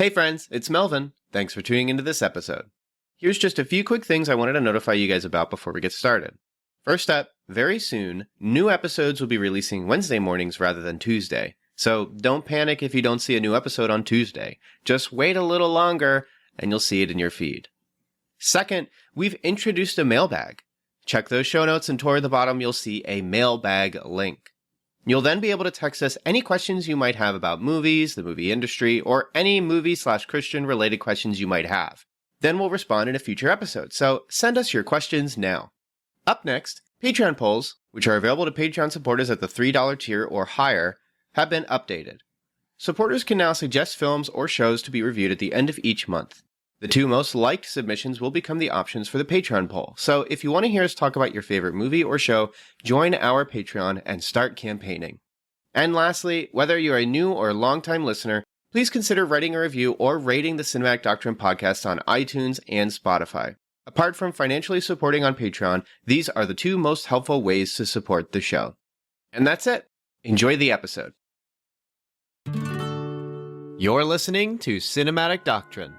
Hey friends, it's Melvin. Thanks for tuning into this episode. Here's just a few quick things I wanted to notify you guys about before we get started. First up, very soon, new episodes will be releasing Wednesday mornings rather than Tuesday. So don't panic if you don't see a new episode on Tuesday. Just wait a little longer and you'll see it in your feed. Second, we've introduced a mailbag. Check those show notes and toward the bottom you'll see a mailbag link. You'll then be able to text us any questions you might have about movies, the movie industry, or any movie/Christian related questions you might have. Then we'll respond in a future episode, so send us your questions now. Up next, Patreon polls, which are available to Patreon supporters at the $3 tier or higher, have been updated. Supporters can now suggest films or shows to be reviewed at the end of each month. The two most liked submissions will become the options for the Patreon poll, so if you want to hear us talk about your favorite movie or show, join our Patreon and start campaigning. And lastly, whether you're a new or longtime listener, please consider writing a review or rating the Cinematic Doctrine podcast on iTunes and Spotify. Apart from financially supporting on Patreon, these are the two most helpful ways to support the show. And that's it. Enjoy the episode. You're listening to Cinematic Doctrine.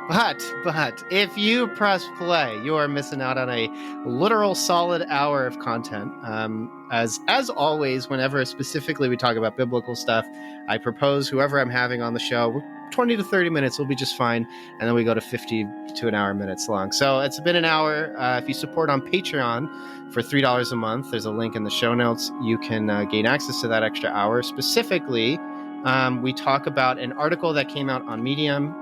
But if you press play, you are missing out on a literal solid hour of content. As always, whenever specifically we talk about biblical stuff, I propose whoever I'm having on the show, 20 to 30 minutes will be just fine, and then we go to 50 to an hour minutes long. So it's been an hour. If you support on Patreon for $3 a month, there's a link in the show notes. You can gain access to that extra hour. Specifically, we talk about an article that came out on Medium.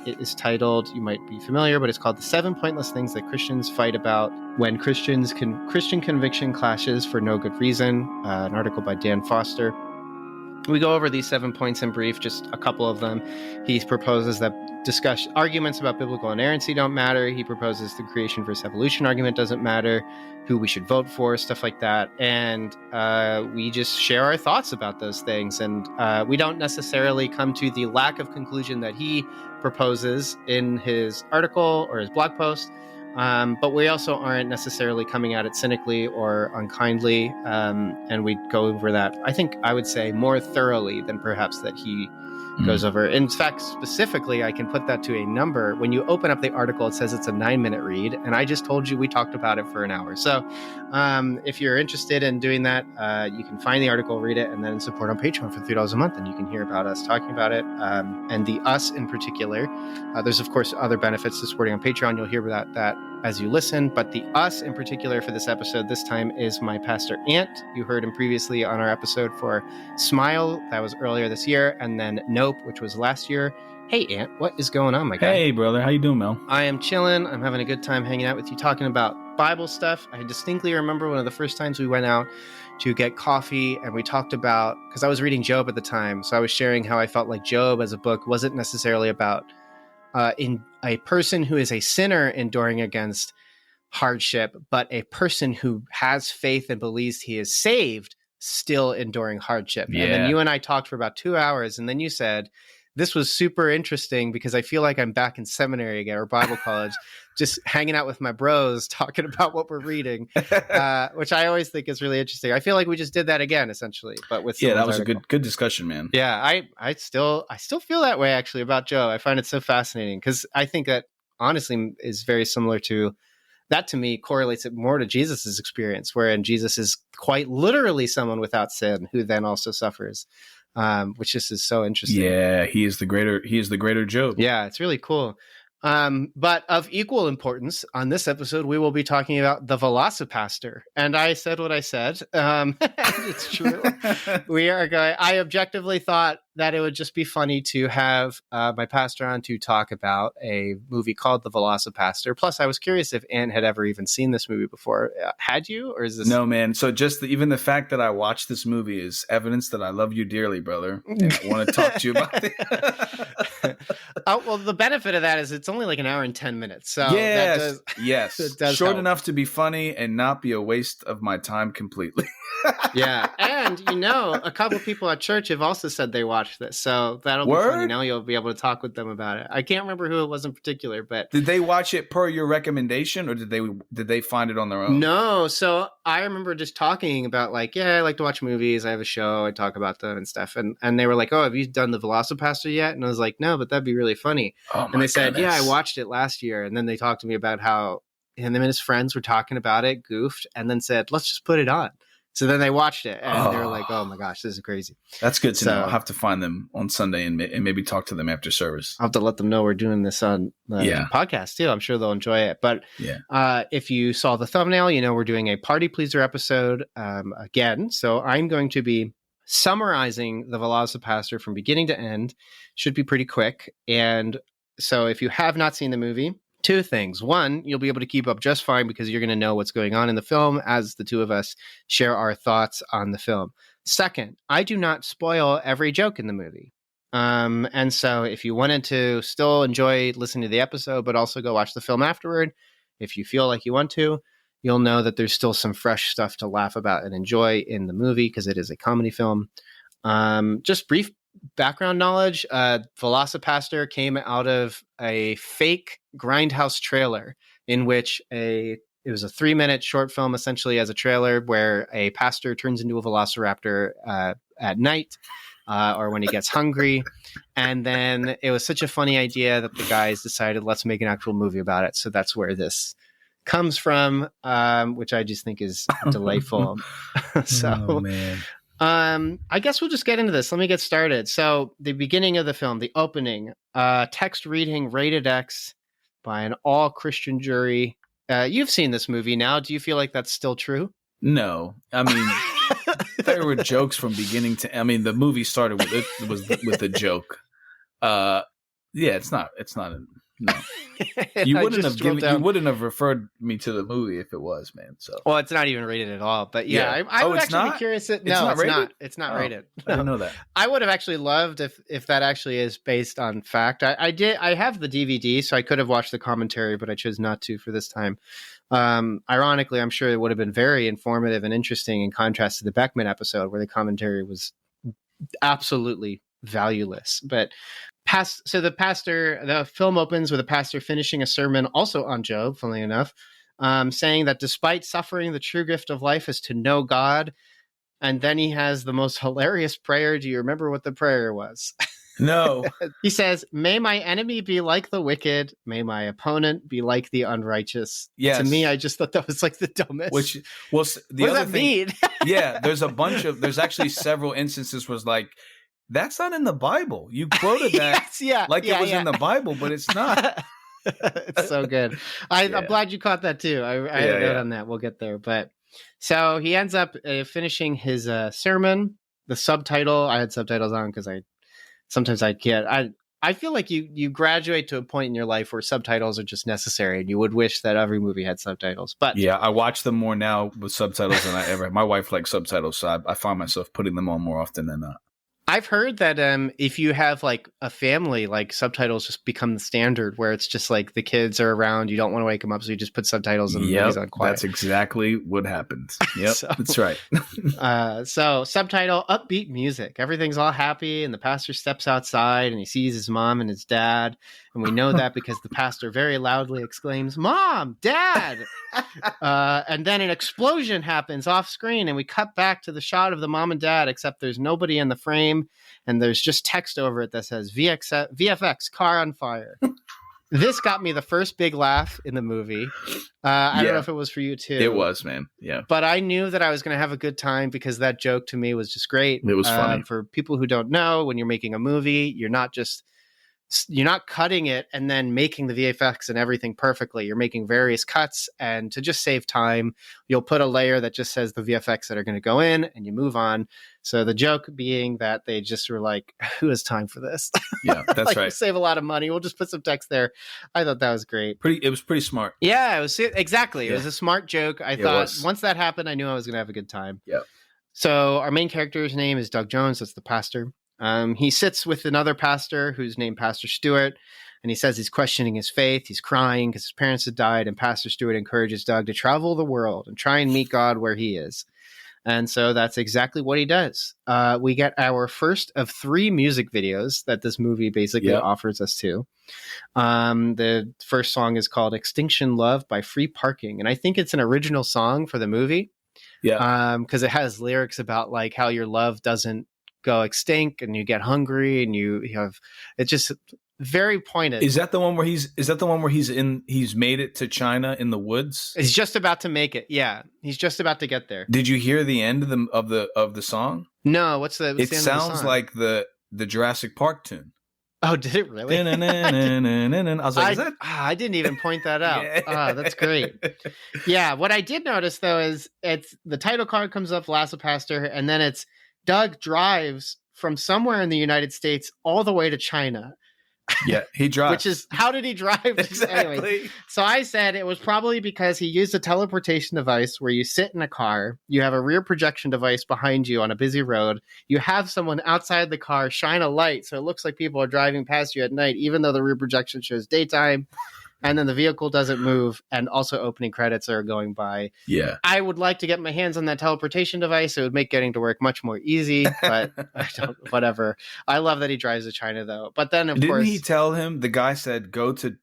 It is titled, you might be familiar, but it's called The 7 Pointless Things That Christians Fight About When Christian Conviction Clashes for No Good Reason, an article by Dan Foster. We go over these 7 points in brief, just a couple of them. He proposes that arguments about biblical inerrancy don't matter. He proposes the creation versus evolution argument doesn't matter, who we should vote for, stuff like that. And we just share our thoughts about those things. And we don't necessarily come to the lack of conclusion that he proposes in his article or his blog post. But we also aren't necessarily coming at it cynically or unkindly. And we go over that, I would say, more thoroughly than perhaps that he goes over. In fact, specifically, I can put that to a number. When you open up the article, it says it's a 9-minute read. And I just told you we talked about it for an hour. So if you're interested in doing that, you can find the article, read it, and then support on Patreon for $3 a month. And you can hear about us talking about it. And the us in particular. There's, of course, other benefits to supporting on Patreon. You'll hear about that as you listen. But the us in particular for this episode this time is my pastor Ant. You heard him previously on our episode for Smile. That was earlier this year. And then Nope, which was last year. Hey, Ant, what is going on, my guy? Hey, brother. How you doing, Mel? I am chilling. I'm having a good time hanging out with you, talking about Bible stuff. I distinctly remember one of the first times we went out to get coffee, and we talked about, because I was reading Job at the time, so I was sharing how I felt like Job as a book wasn't necessarily about in a person who is a sinner enduring against hardship, but a person who has faith and believes he is saved still enduring hardship. Yeah. And then you and I talked for about 2 hours, and then you said, this was super interesting because I feel like I'm back in seminary again or Bible college, just hanging out with my bros, talking about what we're reading, which I always think is really interesting. I feel like we just did that again, essentially, but with that was article. a good discussion, man. Yeah, I still feel that way actually about Joe. I find it so fascinating because I think that honestly is very similar to that. To me, correlates it more to Jesus's experience, wherein Jesus is quite literally someone without sin who then also suffers. Which just is so interesting. Yeah, he is the greater Job. Yeah, it's really cool. But of equal importance, on this episode, we will be talking about the VelociPastor. And I said what I said. It's true. I objectively thought that it would just be funny to have my pastor on to talk about a movie called The VelociPastor. Plus, I was curious if Ann had ever even seen this movie before. Had you? Or is this... No, man. So just even the fact that I watched this movie is evidence that I love you dearly, brother. And I want to talk to you about it. Well, the benefit of that is it's only like an hour and 10 minutes. So yes. It does short help. Enough to be funny and not be a waste of my time completely. Yeah. And, a couple people at church have also said they watched watched this, so that'll be funny. Word? Now you'll be able to talk with them about it. I can't remember who it was in particular, but Did they watch it per your recommendation, or did they find it on their own? no. So I remember just talking about like, yeah, I like to watch movies. I have a show. I talk about them and stuff. And they were like, oh, have you done the VelociPastor yet? And I was like, no, but that'd be really funny. Oh my And they said, goodness. yeah, I watched it last year. And then they talked to me about how him and his friends were talking about it, goofed, and then said, let's just put it on. So then they watched it, and they were like, oh my gosh, this is crazy. That's good to know. I'll have to find them on Sunday and maybe talk to them after service. I'll have to let them know we're doing this on the podcast too. I'm sure they'll enjoy it. But if you saw the thumbnail, you know we're doing a Party Pleaser episode again. So I'm going to be summarizing the VelociPastor from beginning to end. Should be pretty quick. And so if you have not seen the movie, two things. One, you'll be able to keep up just fine because you're going to know what's going on in the film as the two of us share our thoughts on the film. Second, I do not spoil every joke in the movie. And so if you wanted to still enjoy listening to the episode, but also go watch the film afterward, if you feel like you want to, you'll know that there's still some fresh stuff to laugh about and enjoy in the movie because it is a comedy film. Just brief background knowledge. VelociPastor came out of a fake grindhouse trailer in which it was a 3-minute short film essentially as a trailer where a pastor turns into a velociraptor at night or when he gets hungry. And then it was such a funny idea that the guys decided, let's make an actual movie about it. So that's where this comes from, which I just think is delightful. Oh, man. I guess we'll just get into this. Let me get started. So the beginning of the film, the opening, text reading rated X by an all Christian jury. You've seen this movie now. Do you feel like that's still true? No, I mean, there were jokes from beginning to, I mean, the movie started with a joke. It's not, no. You wouldn't have referred me to the movie if it was, man. So well, it's not even rated at all. But I would actually be curious. No, it's not. It's not rated. I didn't know that. I would have actually loved if that actually is based on fact. I have the DVD, so I could have watched the commentary, but I chose not to for this time. Ironically, I'm sure it would have been very informative and interesting in contrast to the Beckman episode, where the commentary was absolutely valueless. But the film opens with a pastor finishing a sermon also on Job, funnily enough, saying that despite suffering, the true gift of life is to know God. And then he has the most hilarious prayer. Do you remember what the prayer was? No. He says, may my enemy be like the wicked. May my opponent be like the unrighteous. Yes. To me, I just thought that was like the dumbest. What does that mean? Yeah, there's actually several instances where it's like, that's not in the Bible. You quoted that it was in the Bible, but it's not. It's so good. I'm glad you caught that too. I had a note on that. We'll get there. But so he ends up finishing his sermon. The subtitle, I had subtitles on because sometimes I can't. I feel like you graduate to a point in your life where subtitles are just necessary, and you would wish that every movie had subtitles. But yeah, I watch them more now with subtitles than I ever. My wife likes subtitles, so I find myself putting them on more often than not. I've heard that if you have like a family, like subtitles just become the standard, where it's just like the kids are around, you don't want to wake them up, so you just put subtitles and the movies on quiet. That's exactly what happens. Yep, that's right. So subtitle, upbeat music. Everything's all happy, and the pastor steps outside and he sees his mom and his dad. And we know that because the pastor very loudly exclaims, "Mom, Dad!" And then an explosion happens off screen, and we cut back to the shot of the mom and dad, except there's nobody in the frame, and there's just text over it that says VFX car on fire. This got me the first big laugh in the movie. I don't know if it was for you too. It was, man. Yeah. But I knew that I was going to have a good time because that joke to me was just great. It was funny. For people who don't know, when you're making a movie, you're not cutting it and then making the VFX and everything perfectly. You're making various cuts, and to just save time, you'll put a layer that just says the VFX that are going to go in, and you move on. So the joke being that they just were like, who has time for this? Yeah, that's like, right. We'll save a lot of money. We'll just put some text there. I thought that was great. It was pretty smart. Yeah, it was exactly. It was a smart joke. I thought once that happened, I knew I was going to have a good time. Yeah. So our main character's name is Doug Jones. That's the pastor. He sits with another pastor who's named Pastor Stewart, and he says he's questioning his faith. He's crying because his parents had died, and Pastor Stewart encourages Doug to travel the world and try and meet God where he is. And so that's exactly what he does. We get our first of 3 music videos that this movie basically offers us to. The first song is called Extinction Love by Free Parking. And I think it's an original song for the movie. Yeah. Because it has lyrics about like how your love doesn't go extinct and you get hungry and you have, it's just very pointed. Is that the one where he's made it to China in the woods? He's just about to make it. Yeah. He's just about to get there. Did you hear the end of the song? No, what's the It end sounds of the song? like the Jurassic Park tune. Oh, did it really? I was like, I didn't even point that out. Yeah. That's great. Yeah, what I did notice though is it's the title card comes up VelociPastor, and then it's Doug drives from somewhere in the United States all the way to China. Yeah, he drives. Which is, how did he drive? Exactly. Anyway, so I said it was probably because he used a teleportation device where you sit in a car, you have a rear projection device behind you on a busy road, you have someone outside the car shine a light so it looks like people are driving past you at night, even though the rear projection shows daytime, and then the vehicle doesn't move, and also opening credits are going by. Yeah. I would like to get my hands on that teleportation device. It would make getting to work much more easy, but I don't, whatever. I love that he drives to China, though. But then, of course... Didn't he tell him, the guy said, go to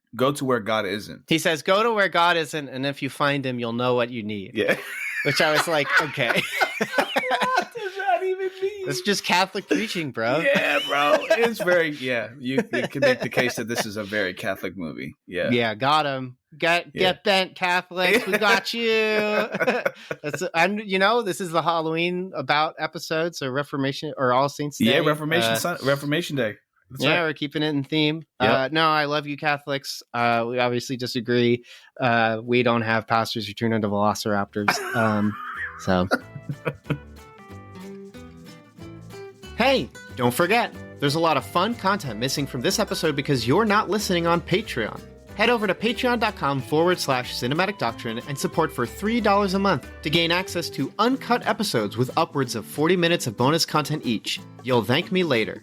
where God isn't? He says, go to where God isn't, and if you find him, you'll know what you need. Yeah. Which I was like, okay. What does that even mean? It's just Catholic preaching, bro. Yeah, bro. It's very, you can make the case that this is a very Catholic movie. Yeah. Yeah, got him. Get bent, Catholics. We got you. This is the Halloween about episode, so Reformation or All Saints Day. Yeah, Reformation Day. That's right. We're keeping it in theme. Yep. No, I love you, Catholics. We obviously disagree. We don't have pastors who turn into velociraptors. So, hey, don't forget, there's a lot of fun content missing from this episode because you're not listening on Patreon. Head over to patreon.com/cinematic doctrine and support for $3 a month to gain access to uncut episodes with upwards of 40 minutes of bonus content each. You'll thank me later.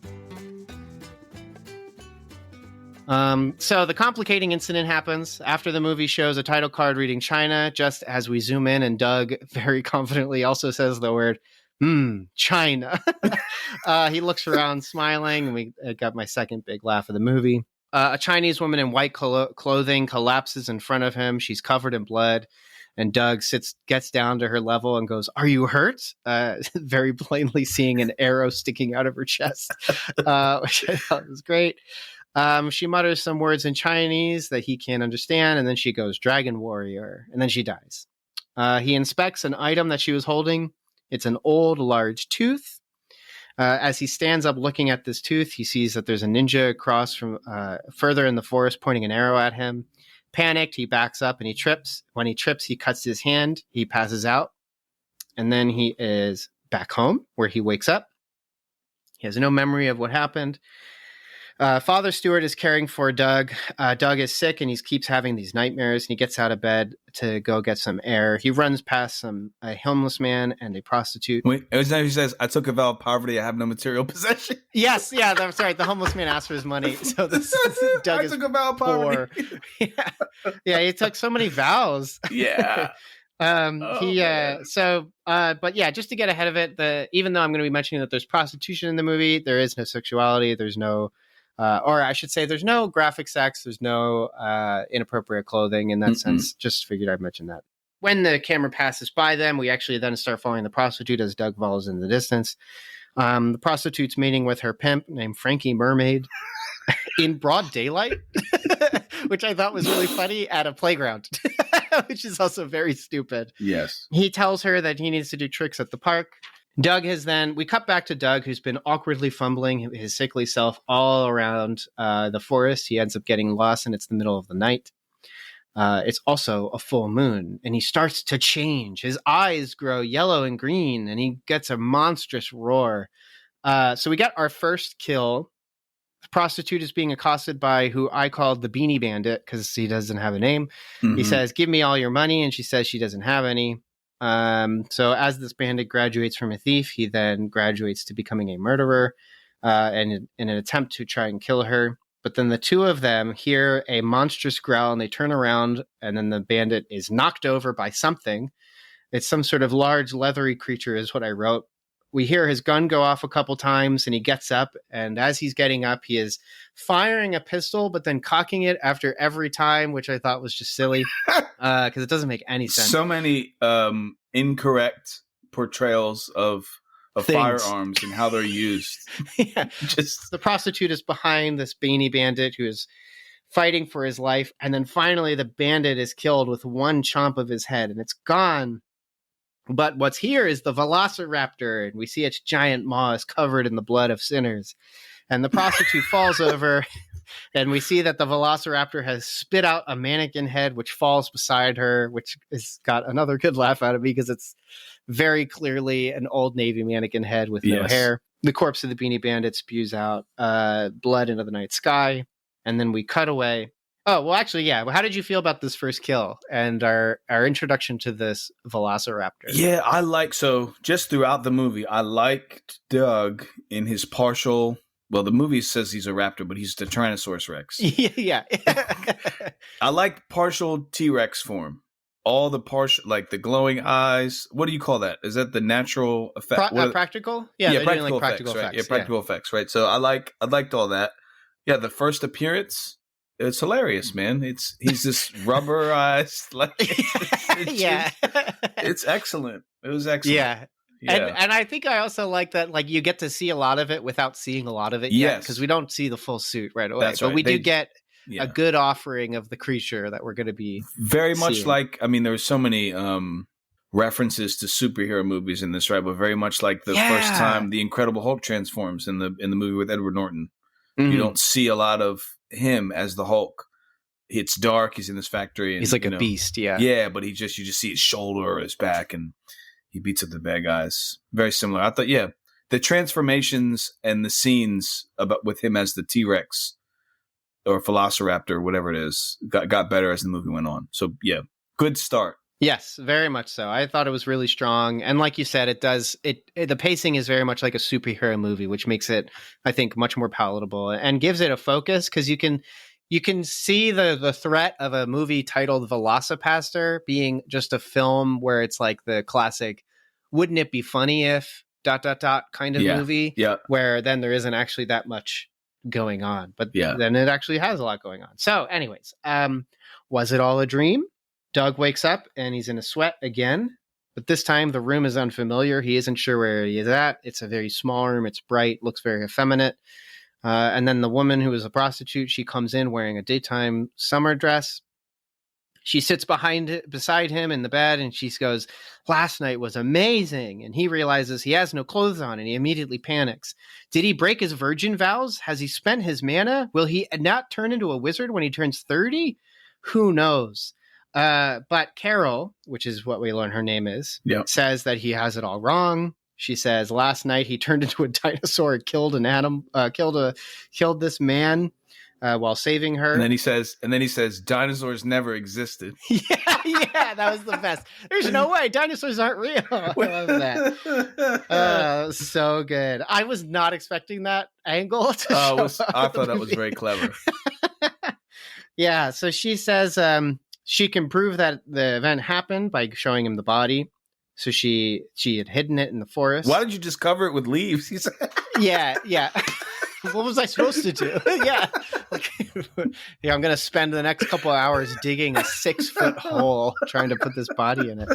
So the complicating incident happens after the movie shows a title card reading China, just as we zoom in, and Doug very confidently also says the word, China. He looks around smiling, and we got my second big laugh of the movie. A Chinese woman in white clothing collapses in front of him. She's covered in blood, and Doug gets down to her level and goes, "Are you hurt?" Very plainly seeing an arrow sticking out of her chest, which I thought was great. She mutters some words in Chinese that he can't understand, and then she goes, "Dragon Warrior," and then she dies. He inspects an item that she was holding. It's an old, large tooth. As he stands up looking at this tooth, he sees that there's a ninja across from further in the forest pointing an arrow at him. Panicked, he backs up and he trips. When he trips, he cuts his hand. He passes out. And then he is back home where he wakes up. He has no memory of what happened. Father Stewart is caring for Doug. Doug is sick and he keeps having these nightmares. And he gets out of bed to go get some air. He runs past a homeless man and a prostitute. Wait, every time he says, "I took a vow of poverty, I have no material possession." Yes, yeah, that's right. The homeless man asked for his money. So Doug I took a vow of poverty. Yeah, he took so many vows. Yeah. But yeah, just to get ahead of it, even though I'm going to be mentioning that there's prostitution in the movie, there is no sexuality. There's no, or I should say, there's no graphic sex. There's no inappropriate clothing in that sense. Just figured I'd mention that. When the camera passes by them, we actually then start following the prostitute as Doug follows in the distance. The prostitute's meeting with her pimp named Frankie Mermaid in broad daylight, which I thought was really funny at a playground, which is also very stupid. Yes. He tells her that he needs to do tricks at the park. We cut back to Doug, who's been awkwardly fumbling his sickly self all around the forest. He ends up getting lost, and it's the middle of the night. It's also a full moon, and he starts to change. His eyes grow yellow and green, and he gets a monstrous roar. So we got our first kill. The prostitute is being accosted by who I called the Beanie Bandit because he doesn't have a name. He says, "Give me all your money," and she says she doesn't have any. So as this bandit graduates from a thief, he then graduates to becoming a murderer, and in an attempt to try and kill her. But then the two of them hear a monstrous growl and they turn around, and then the bandit is knocked over by something. It's some sort of large leathery creature is what I wrote. We hear his gun go off a couple times and he gets up. And as he's getting up, he is firing a pistol, but then cocking it after every time, which I thought was just silly because it doesn't make any sense. So many incorrect portrayals of firearms and how they're used. Yeah. Just the prostitute is behind this beanie bandit who is fighting for his life. And then finally the bandit is killed with one chomp of his head and it's gone. But what's here is the velociraptor, and we see its giant maws covered in the blood of sinners. And the prostitute falls over, and we see that the velociraptor has spit out a mannequin head, which falls beside her, which has got another good laugh out of me because it's very clearly an Old Navy mannequin head with no hair. The corpse of the Beanie Bandit spews out blood into the night sky, and then we cut away. Oh, well, actually, yeah. Well, how did you feel about this first kill and our introduction to this velociraptor? Yeah, so just throughout the movie, I liked Doug in his partial. Well, the movie says he's a raptor, but he's the Tyrannosaurus Rex. Yeah. I liked partial T-Rex form. All the partial, like the glowing eyes. What do you call that? Is that the natural effect? Practical? Yeah, practical effects, right? Yeah, practical effects, right? So I liked all that. Yeah, the first appearance. It's hilarious, man. He's this rubberized, it's excellent. It was excellent. Yeah. And I think I also like that, like you get to see a lot of it without seeing a lot of it yet, because we don't see the full suit right away. That's right. But we do get a good offering of the creature that we're going to be very much seeing. like. I mean, there were so many references to superhero movies in this, right? But very much like the first time the Incredible Hulk transforms in the movie with Edward Norton. Mm-hmm. You don't see a lot of him as the Hulk. It's dark. He's in this factory. And, he's like a beast. Yeah. Yeah, but you just see his shoulder or his back, and he beats up the bad guys. Very similar. I thought, the transformations and the scenes with him as the T-Rex or Velociraptor, whatever it is, got better as the movie went on. So good start. Yes, very much so. I thought it was really strong. And like you said, the pacing is very much like a superhero movie, which makes it, I think, much more palatable and gives it a focus because you can see the threat of a movie titled VelociPastor being just a film where it's like the classic, wouldn't it be funny if ... kind of movie where then there isn't actually that much going on. But then it actually has a lot going on. So anyways, was it all a dream? Doug wakes up and he's in a sweat again, but this time the room is unfamiliar. He isn't sure where he is at. It's a very small room. It's bright, looks very effeminate. And then the woman who is a prostitute, she comes in wearing a daytime summer dress. She sits beside him in the bed and she goes, "Last night was amazing." And he realizes he has no clothes on and he immediately panics. Did he break his virgin vows? Has he spent his mana? Will he not turn into a wizard when he turns 30? Who knows? But Carol, which is what we learn her name is, says that he has it all wrong. She says last night he turned into a dinosaur and killed an animal, killed this man while saving her. And then he says dinosaurs never existed. Yeah, that was the best. There's no way dinosaurs aren't real. I love that. So good. I was not expecting that angle. I thought that was very clever. Yeah. So she says, she can prove that the event happened by showing him the body. So she had hidden it in the forest. Why did you just cover it with leaves? He said. Yeah. What was I supposed to do? I'm going to spend the next couple of hours digging a 6-foot hole trying to put this body in it.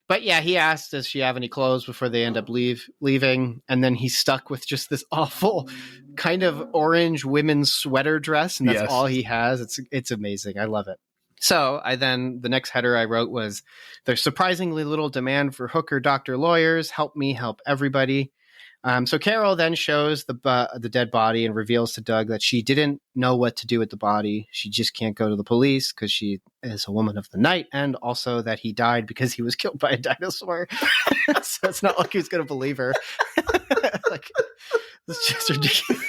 But he asked, does she have any clothes before they end up leaving? And then he's stuck with just this awful kind of orange women's sweater dress. And that's all he has. It's amazing. I love it. So the next header I wrote was, there's surprisingly little demand for hooker doctor lawyers. Help me help everybody. So Carol then shows the dead body and reveals to Doug that she didn't know what to do with the body. She just can't go to the police because she is a woman of the night, and also that he died because he was killed by a dinosaur. So it's not like he's going to believe her. It's just ridiculous.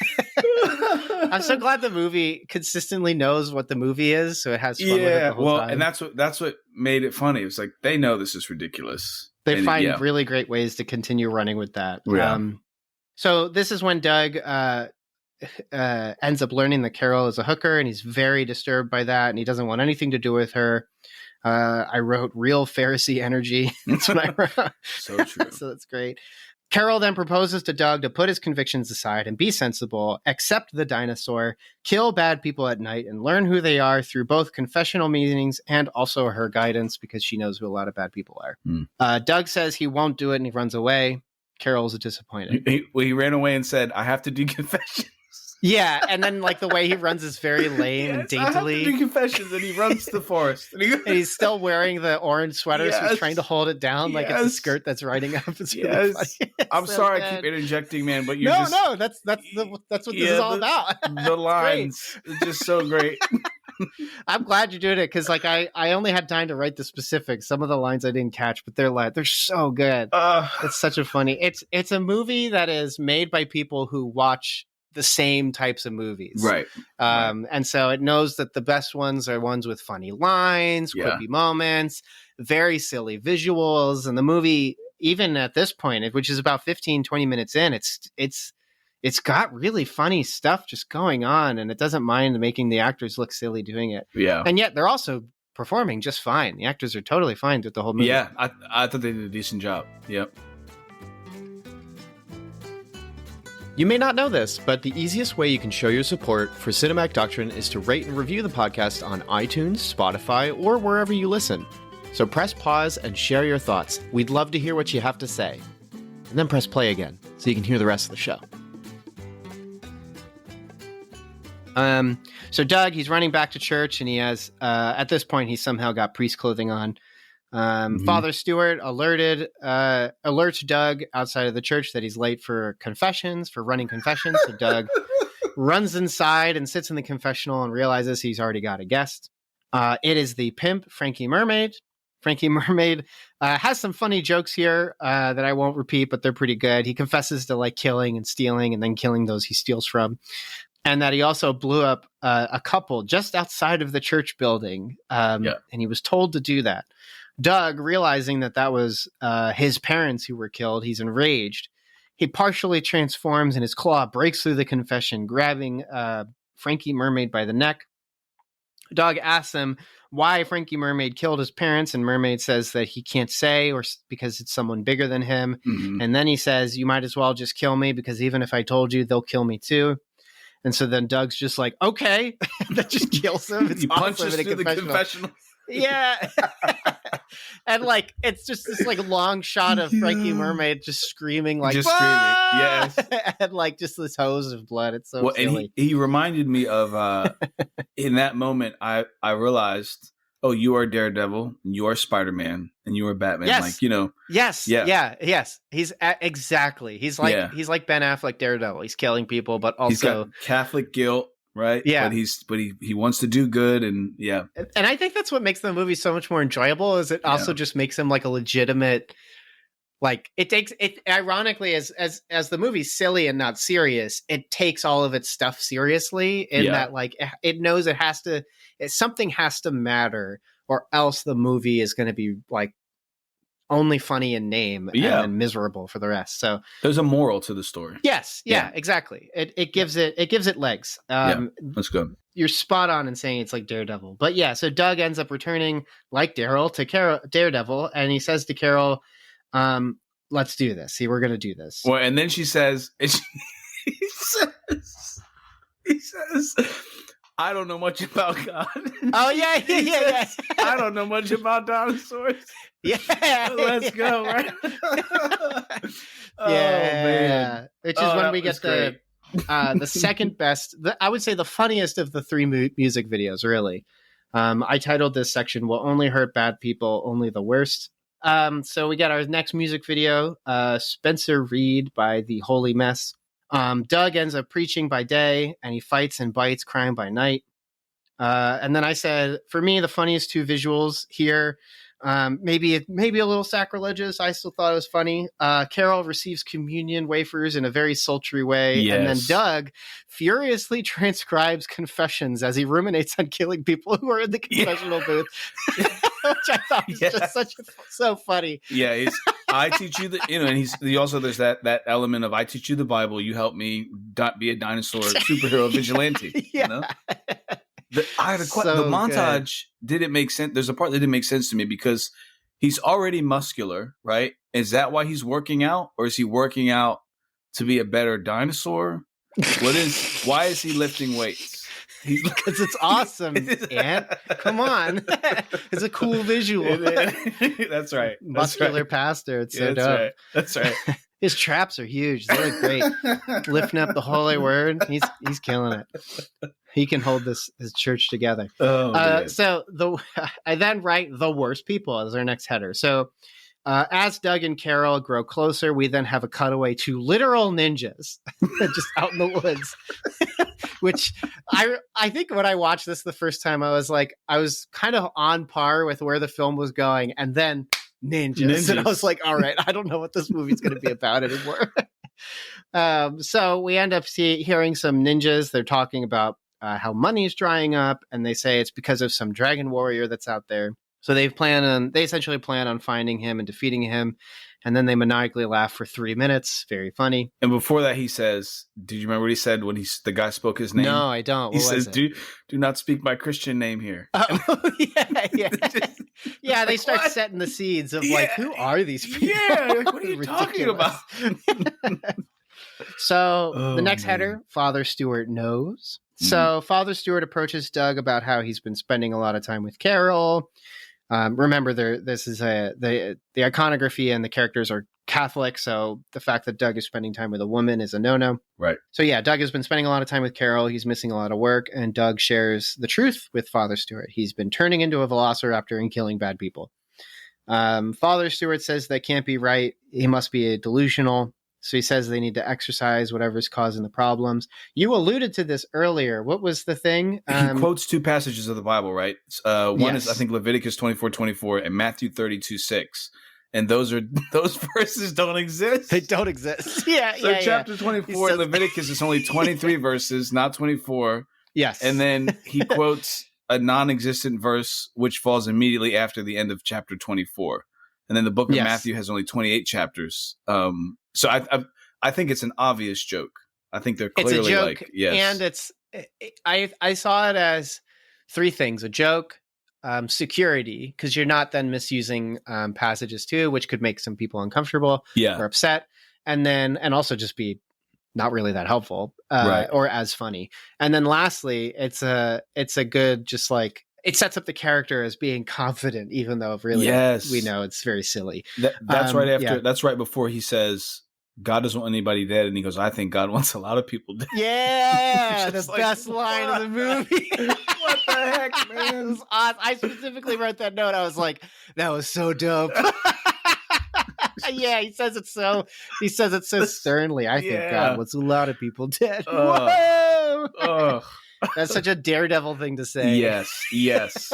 I'm so glad the movie consistently knows what the movie is, so it has fun with it the whole time. And that's what made it funny. It was like they know this is ridiculous. They find really great ways to continue running with that. Yeah. So this is when Doug ends up learning that Carol is a hooker, and he's very disturbed by that, and he doesn't want anything to do with her. I wrote real Pharisee energy. That's what I wrote. So true. So that's great. Carol then proposes to Doug to put his convictions aside and be sensible, accept the dinosaur, kill bad people at night, and learn who they are through both confessional meetings and also her guidance, because she knows who a lot of bad people are. Doug says he won't do it and he runs away. Carol's disappointed. He ran away and said, I have to do confessions. Yeah, and then like the way he runs is very lame and daintily. I have to do confessions, and he runs to the forest. And he's still wearing the orange sweater, so he's trying to hold it down like it's a skirt that's riding up. It's really funny. I'm so sorry I keep interjecting, man, but you're that's what this is all about. The lines are just so great. I'm glad you're doing it, because like I only had time to write the specifics. Some of the lines I didn't catch, but they're so good. It's such a funny. It's a movie that is made by people who watch the same types of movies. Right. And so it knows that the best ones are ones with funny lines, quippy moments, very silly visuals. And the movie, even at this point, which is about 15, 20 minutes in, it's got really funny stuff just going on, and it doesn't mind making the actors look silly doing it. Yeah. And yet they're also performing just fine. The actors are totally fine through the whole movie. Yeah. I thought they did a decent job. Yep. You may not know this, but the easiest way you can show your support for Cinematic Doctrine is to rate and review the podcast on iTunes, Spotify, or wherever you listen. So press pause and share your thoughts. We'd love to hear what you have to say. And then press play again so you can hear the rest of the show. So Doug, he's running back to church, and he has, at this point, he's somehow got priest clothing on. Father Stewart alerts Doug outside of the church that he's late for running confessions. So Doug runs inside and sits in the confessional and realizes he's already got a guest. It is the pimp, Frankie Mermaid. Frankie Mermaid has some funny jokes here that I won't repeat, but they're pretty good. He confesses to like killing and stealing and then killing those he steals from. And that he also blew up a couple just outside of the church building. And he was told to do that. Doug, realizing that was his parents who were killed, he's enraged. He partially transforms, and his claw breaks through the confession, grabbing Frankie Mermaid by the neck. Doug asks him why Frankie Mermaid killed his parents, and Mermaid says that he can't say, or because it's someone bigger than him. Mm-hmm. And then he says, you might as well just kill me, because even if I told you, they'll kill me too. And so then Doug's just like, okay. That just kills him. It's he punches through the confessional. Yeah. And like it's just this like long shot of Frankie Mermaid just screaming like yes, and like just this hose of blood. It's so silly. And he reminded me of in that moment I realized, oh, you are Daredevil, and you are Spider-Man, and you are Batman. Yes. Like, you know. Yes. Yeah. Yes. He's exactly. He's like Ben Affleck Daredevil. He's killing people, but also he's got Catholic guilt. Right. Yeah. But he wants to do good, and yeah. And I think that's what makes the movie so much more enjoyable. Is it also just makes him like a legitimate, like it takes it ironically as the movie's silly and not serious, it takes all of its stuff seriously in that like it knows something has to matter, or else the movie is going to be like only funny in name and miserable for the rest. So there's a moral to the story. Yes. Yeah, exactly. It gives it legs. That's good. You're spot on in saying it's like Daredevil. But yeah, so Doug ends up returning like Daryl to Daredevil, and he says to Carol, let's do this. See, we're going to do this. Well, and then she says, he says, I don't know much about God. Oh, yeah. I don't know much about dinosaurs. Yeah. Let's go, right? Man. Which is when we get the second best, I would say the funniest of the three music videos, really. I titled this section, Will Only Hurt Bad People, Only the Worst. So we got our next music video, Spencer Reed by The Holy Mess. Doug ends up preaching by day, and he fights and bites crime by night. And then I said, for me, the funniest two visuals here, maybe a little sacrilegious. I still thought it was funny. Carol receives communion wafers in a very sultry way. Yes. And then Doug furiously transcribes confessions as he ruminates on killing people who are in the confessional booth. Which I thought was just so funny. Yeah, I teach you and he also there's that element of I teach you the Bible, you help me be a dinosaur superhero vigilante. Yeah. You know? The So montage didn't make sense. There's a part that didn't make sense to me because he's already muscular, right? Is that why he's working out, or is he working out to be a better dinosaur? Why is he lifting weights? Because it's awesome, Ant. Come on. It's a cool visual. That's right. Muscular pastor. It's so dope. That's right. His traps are huge. They look great. Lifting up the holy word. He's killing it. He can hold his church together. So I then write the worst people as our next header. So as Doug and Carol grow closer, we then have a cutaway to literal ninjas just out in the woods. Which I think when I watched this the first time, I was kind of on par with where the film was going, and then ninjas. And I was like, all right, I don't know what this movie's going to be about anymore. So we end up hearing some ninjas. They're talking about how money is drying up, and they say it's because of some dragon warrior that's out there. So they essentially plan on finding him and defeating him. And then they maniacally laugh for 3 minutes. Very funny. And before that, he says, "Do you remember what he said when the guy spoke his name?" No, I don't. He says, "Do not speak my Christian name here." Oh, yeah. Yeah, they start setting the seeds of like, who are these people? Yeah, like, what are you talking about? So the next header, Father Stewart knows. So Father Stewart approaches Doug about how he's been spending a lot of time with Carol. Remember, this is the iconography and the characters are Catholic, so the fact that Doug is spending time with a woman is a no-no. Right. So yeah, Doug has been spending a lot of time with Carol. He's missing a lot of work, and Doug shares the truth with Father Stewart. He's been turning into a velociraptor and killing bad people. Father Stewart says that can't be right. He must be delusional. So he says they need to exercise whatever's causing the problems. You alluded to this earlier. What was the thing? He quotes two passages of the Bible, right? One is, I think, Leviticus 24:24 and Matthew 32:6. And those verses don't exist. They don't exist. Yeah, so chapter 24 in Leviticus is only 23 verses, not 24. Yes. And then he quotes a non-existent verse, which falls immediately after the end of chapter 24. And then the book of Matthew has only 28 chapters. So I think it's an obvious joke. I think they're clearly it's a joke, like, yes. And I saw it as three things: a joke, security, because you're not then misusing passages too, which could make some people uncomfortable or upset, and also just be not really that helpful or as funny. And then lastly, it's a good, just like, it sets up the character as being confident, even though really we know it's very silly. That's right after. Yeah. That's right before he says, "God doesn't want anybody dead," and he goes, "I think God wants a lot of people dead." Yeah, the best line of the movie. What the heck, man? It was awesome. I specifically wrote that note. I was like, "That was so dope." Yeah, he says it so sternly. I think God wants a lot of people dead. Whoa! That's such a Daredevil thing to say. Yes.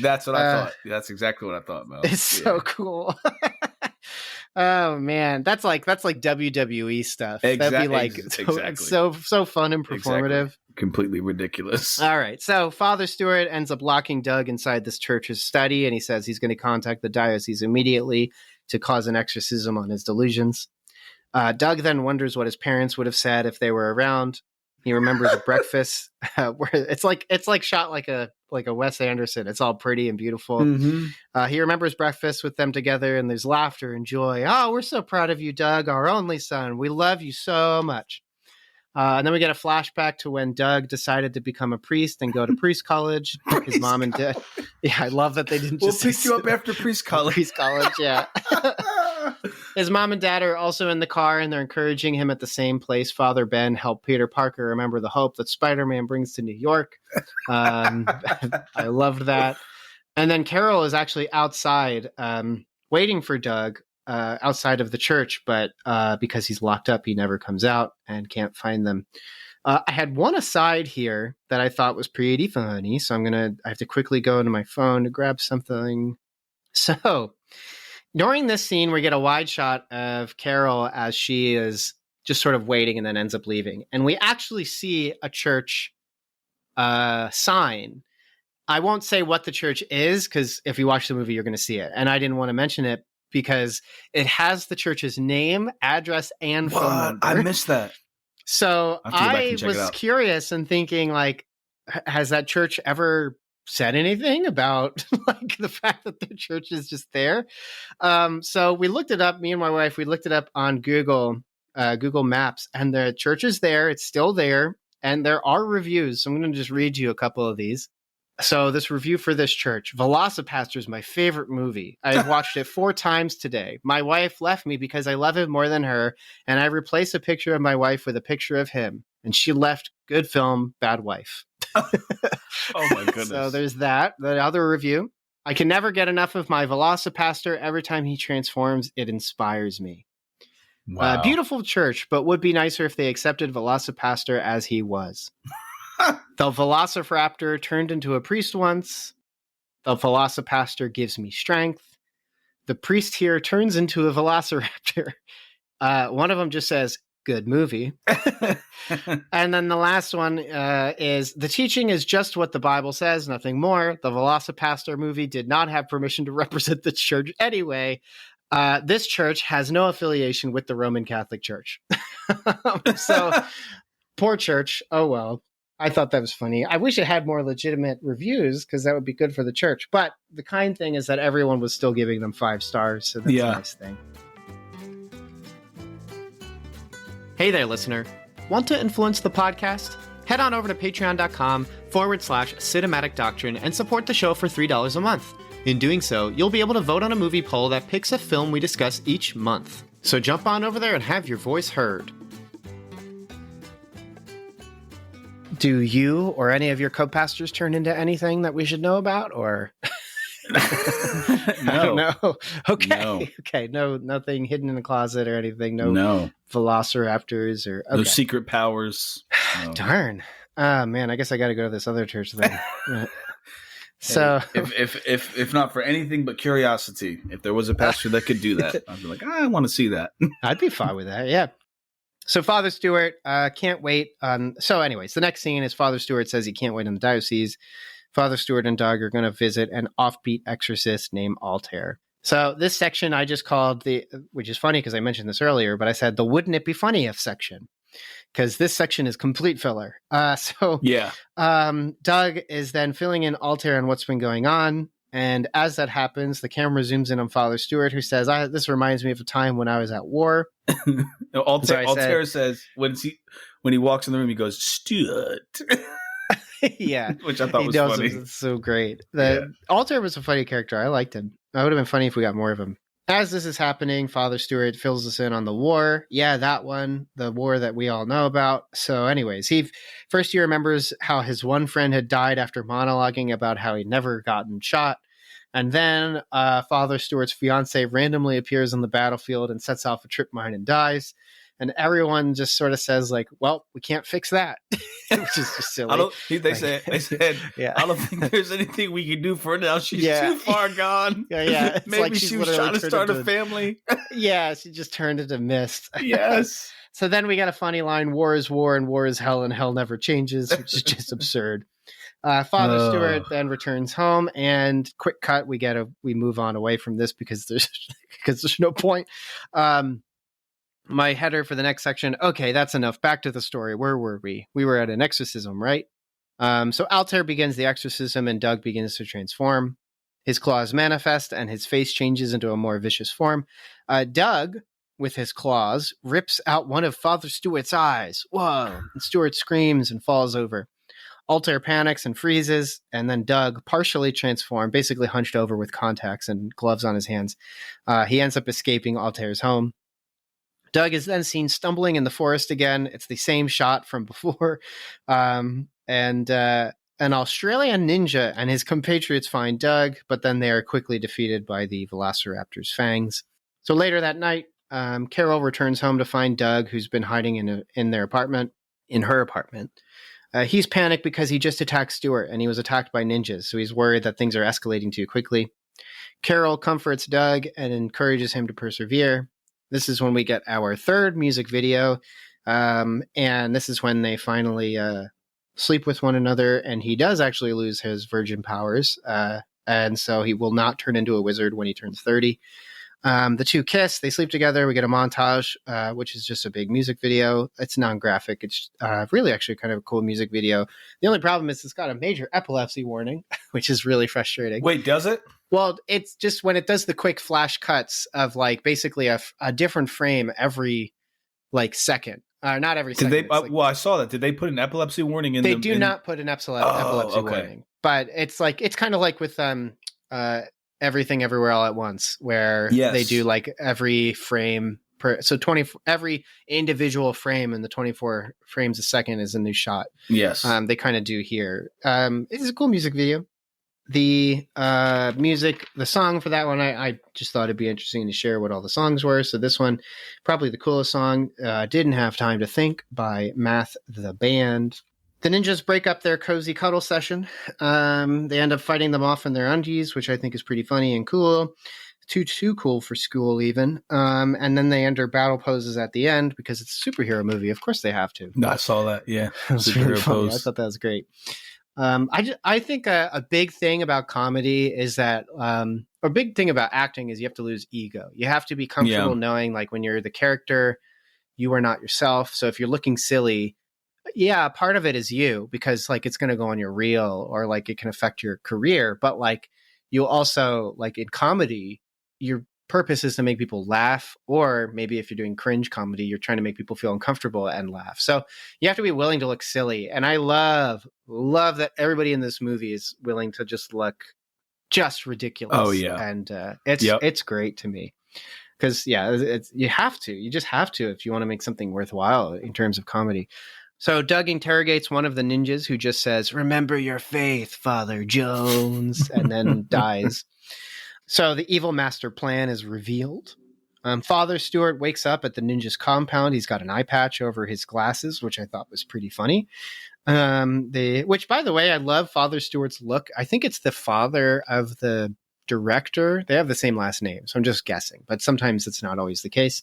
That's what I thought. That's exactly what I thought, Mel. It's so cool. Oh man, that's like WWE stuff. That'd be like so fun and performative. Exactly. Completely ridiculous. All right, so Father Stewart ends up locking Doug inside this church's study, and he says he's going to contact the diocese immediately to cause an exorcism on his delusions. Doug then wonders what his parents would have said if they were around. He remembers a breakfast where it's like shot like a Wes Anderson. It's all pretty and beautiful. Mm-hmm. He remembers breakfast with them together, and there's laughter and joy. "Oh, we're so proud of you, Doug, our only son. We love you so much." And then we get a flashback to when Doug decided to become a priest and go to priest college. His mom and dad. Yeah, I love that they didn't just pick you up after priest college. Priest college, yeah. His mom and dad are also in the car, and they're encouraging him at the same place Father Ben helped Peter Parker remember the hope that Spider-Man brings to New York. I loved that. And then Carol is actually outside waiting for Doug outside of the church, but because he's locked up, he never comes out and can't find them. I had one aside here that I thought was pretty funny, so I have to quickly go into my phone to grab something. So during this scene, we get a wide shot of Carol as she is just sort of waiting and then ends up leaving. And we actually see a church sign. I won't say what the church is, because if you watch the movie, you're going to see it. And I didn't want to mention it because it has the church's name, address, and phone number. I missed that. So I was curious and thinking, like, has that church ever said anything about like the fact that their church is just there? So we looked it up, me and my wife, we looked it up on Google Maps, and the church is there. It's still there. And there are reviews. So I'm going to just read you a couple of these. So this review for this church: VelociPastor is my favorite movie. I've watched it 4 times today. My wife left me because I love him more than her, and I replaced a picture of my wife with a picture of him. And she left. Good film, bad wife. Oh my goodness. So there's that. The other review: I can never get enough of my VelociPastor. Every time he transforms, it inspires me. Wow. Beautiful church, but would be nicer if they accepted VelociPastor as he was. The Velociraptor turned into a priest once. The VelociPastor gives me strength. The priest here turns into a Velociraptor. One of them just says, good movie. And then the last one is, the teaching is just what the Bible says, nothing more. The VelociPastor movie did not have permission to represent the church anyway. This church has no affiliation with the Roman Catholic Church. So, poor church. Oh, well. I thought that was funny. I wish it had more legitimate reviews because that would be good for the church. But the kind thing is that everyone was still giving them 5 stars. So that's a nice thing. Hey there, listener. Want to influence the podcast? Head on over to patreon.com/cinematic doctrine and support the show for $3 a month. In doing so, you'll be able to vote on a movie poll that picks a film we discuss each month. So jump on over there and have your voice heard. Do you or any of your co-pastors turn into anything that we should know about, or? No. I don't know. Okay. No. Okay. No, nothing hidden in the closet or anything. No. Velociraptors or No secret powers. No. Darn. Man, I guess I got to go to this other church then. So if not for anything but curiosity, if there was a pastor that could do that, I'd be like, I want to see that. I'd be fine with that. Yeah. So Father Stewart can't wait. So anyways, the next scene is Father Stewart says he can't wait in the diocese. Father Stewart and Doug are going to visit an offbeat exorcist named Altair. So this section I just called which is funny because I mentioned this earlier, but I said the wouldn't it be funny if section, because this section is complete filler. Doug is then filling in Altair on what's been going on. And as that happens, the camera zooms in on Father Stewart, who says, this reminds me of a time when I was at war. Altair says, when he walks in the room, he goes, Stewart. Yeah. Which I thought was funny. It's so great. Altair was a funny character. I liked him. It would have been funny if we got more of him. As this is happening, Father Stewart fills us in on the war. Yeah, that one, the war that we all know about. So anyways, he remembers how his one friend had died after monologuing about how he'd never gotten shot. And then Father Stewart's fiance randomly appears on the battlefield and sets off a trip mine and dies. And everyone just sort of says, like, well, we can't fix that, which is just silly. They said, yeah. I don't think there's anything we can do for her now. She's too far gone. Yeah. Maybe like she was trying to start a family. Yeah, she just turned into mist. Yes. So then we got a funny line, war is war and war is hell and hell never changes, which is just absurd. Father Stewart then returns home, and quick cut, we move on away from this because there's no point. My header for the next section. Okay, that's enough. Back to the story. Where were we? We were at an exorcism, right? So Altair begins the exorcism and Doug begins to transform. His claws manifest and his face changes into a more vicious form. Doug, with his claws, rips out one of Father Stewart's eyes. Whoa! And Stewart screams and falls over. Altair panics and freezes, and then Doug, partially transformed, basically hunched over with contacts and gloves on his hands. He ends up escaping Altair's home. Doug is then seen stumbling in the forest again. It's the same shot from before. And an Australian ninja and his compatriots find Doug, but then they are quickly defeated by the Velociraptor's fangs. So later that night, Carol returns home to find Doug, who's been hiding in her apartment. He's panicked because he just attacked Stewart and he was attacked by ninjas, so he's worried that things are escalating too quickly. Carol comforts Doug and encourages him to persevere. This is when we get our third music video, and this is when they finally sleep with one another, and he does actually lose his virgin powers, and so he will not turn into a wizard when he turns 30. The two kiss, they sleep together. We get a montage, which is just a big music video. It's non-graphic. It's really actually kind of a cool music video. The only problem is it's got a major epilepsy warning, which is really frustrating. Wait, does it? Well, it's just when it does the quick flash cuts of like basically a different frame every like second. Not every second. Did they? Well, I saw that. Did they put an epilepsy warning in? They do not put an epilepsy warning, but it's kind of like with Everything Everywhere All at Once, where they do like every frame per. So every individual frame in the 24 frames a second is a new shot. Yes, they kind of do here. It's a cool music video. The song for that one, I just thought it'd be interesting to share what all the songs were. So this one, probably the coolest song, Didn't Have Time to Think by Math the Band. The ninjas break up their cozy cuddle session. They end up fighting them off in their undies, which I think is pretty funny and cool. Too cool for school even. And then they enter battle poses at the end because it's a superhero movie. Of course they have to. No, I saw that. Yeah. Superhero really pose. I thought that was great. I think a big thing about comedy is that, a big thing about acting is you have to lose ego. You have to be comfortable knowing like when you're the character, you are not yourself. So if you're looking silly, yeah, part of it is you because like it's going to go on your reel or like it can affect your career. But like you also like in comedy, your purpose is to make people laugh, or maybe if you're doing cringe comedy, you're trying to make people feel uncomfortable and laugh. So you have to be willing to look silly. And I love that everybody in this movie is willing to just look just ridiculous. Oh yeah. And it's great to me because you just have to if you want to make something worthwhile in terms of comedy. So Doug interrogates one of the ninjas who just says, "Remember your faith, Father Jones," and then dies. So the evil master plan is revealed. Father Stewart wakes up at the ninja's compound. He's got an eye patch over his glasses, which I thought was pretty funny. Which, by the way, I love Father Stewart's look. I think it's the father of the director. They have the same last name, so I'm just guessing. But sometimes it's not always the case.